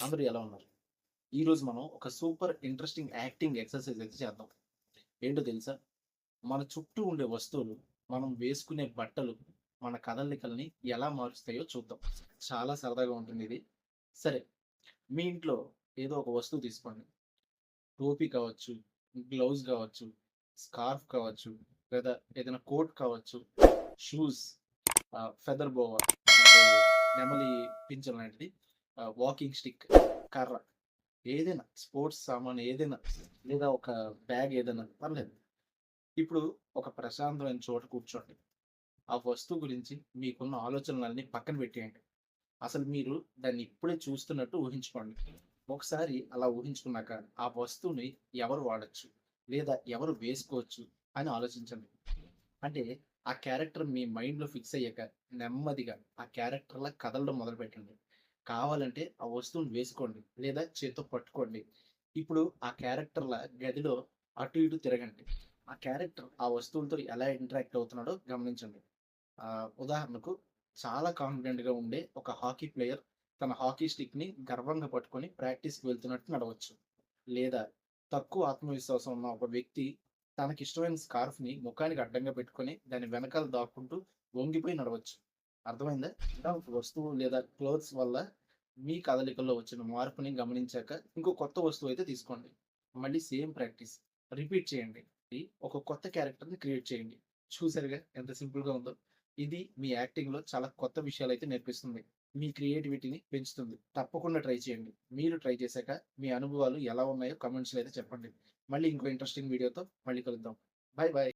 అందరూ ఎలా ఉన్నారు? ఈరోజు మనం ఒక సూపర్ ఇంట్రెస్టింగ్ యాక్టింగ్ ఎక్సర్సైజ్ అయితే చేద్దాం. ఏంటో తెలుసా? మన చుట్టూ ఉండే వస్తువులు, మనం వేసుకునే బట్టలు, మన కదలికల్ని ఎలా మారుస్తాయో చూద్దాం. చాలా సరదాగా ఉంటుంది ఇది. సరే, మీ ఇంట్లో ఏదో ఒక వస్తువు తీసుకోండి. టోపీ కావచ్చు, గ్లౌస్ కావచ్చు, స్కార్ఫ్ కావచ్చు, లేదా ఏదైనా కోట్ కావచ్చు, షూస్, ఫెదర్ బోవర్ అంటే నెమలి పింఛం లాంటిది, వాకింగ్ స్టిక్, కర్ర, ఏదైనా స్పోర్ట్స్ సామాన్ ఏదైనా, లేదా ఒక బ్యాగ్ ఏదైనా పర్లేదు. ఇప్పుడు ఒక ప్రశాంతమైన చోట కూర్చోండి. ఆ వస్తువు గురించి మీకున్న ఆలోచనలన్నీ పక్కన పెట్టేయండి. అసలు మీరు దాన్ని ఇప్పుడే చూస్తున్నట్టు ఊహించుకోండి. ఒకసారి అలా ఊహించుకున్నాక ఆ వస్తువుని ఎవరు వాడొచ్చు? లేదా ఎవరు వేసుకోవచ్చు అని ఆలోచించండి. అంటే ఆ క్యారెక్టర్ మీ మైండ్‌లో ఫిక్స్ అయ్యాక నెమ్మదిగా ఆ క్యారెక్టర్‌లా కదలడం మొదలుపెట్టండి. కావాలంటే ఆ వస్తువుని వేసుకోండి. లేదా చేత్తో పట్టుకోండి. ఇప్పుడు ఆ క్యారెక్టర్‌లా గదిలో అటు ఇటు తిరగండి. ఆ క్యారెక్టర్ ఆ వస్తువులతో ఎలా ఇంటరాక్ట్ అవుతున్నాడో గమనించండి. ఉదాహరణకు చాలా కాన్ఫిడెంట్‌గా ఉండే ఒక హాకీ ప్లేయర్ తన హాకీ స్టిక్‌ని గర్వంగా పట్టుకొని ప్రాక్టీస్‌కి వెళ్తున్నట్టు నడవచ్చు. లేదా తక్కువ ఆత్మవిశ్వాసం ఉన్న ఒక వ్యక్తి తనకిష్టమైన స్కార్ఫ్‌ని ముఖానికి అడ్డంగా పెట్టుకొని దాని వెనకాల దాక్కుంటూ వంగిపోయి నడవచ్చు. అర్థమైందా? ఇలా ఒక వస్తువు లేదా క్లోత్స్ వల్ల మీ కదలికల్లో వచ్చిన మార్పుని గమనించాక ఇంకో కొత్త వస్తువు అయితే తీసుకోండి. మళ్ళీ సేమ్ ప్రాక్టీస్. రిపీట్ చేయండి. ఒక కొత్త క్యారెక్టర్‌ని క్రియేట్ చేయండి. చూసారుగా ఎంత సింపుల్‌గా ఉందో? ఇది మీ యాక్టింగ్‌లో చాలా కొత్త విషయాలైతే నేర్పిస్తుంది. మీ క్రియేటివిటీని పెంచుతుంది. తప్పకుండా ట్రై చేయండి. మీరు ట్రై చేశాక మీ అనుభవాలు ఎలా ఉన్నాయో కామెంట్స్‌లో అయితే చెప్పండి. మళ్ళీ ఇంకో ఇంట్రెస్టింగ్ వీడియోతో మళ్ళీ కలుద్దాం. Bye bye.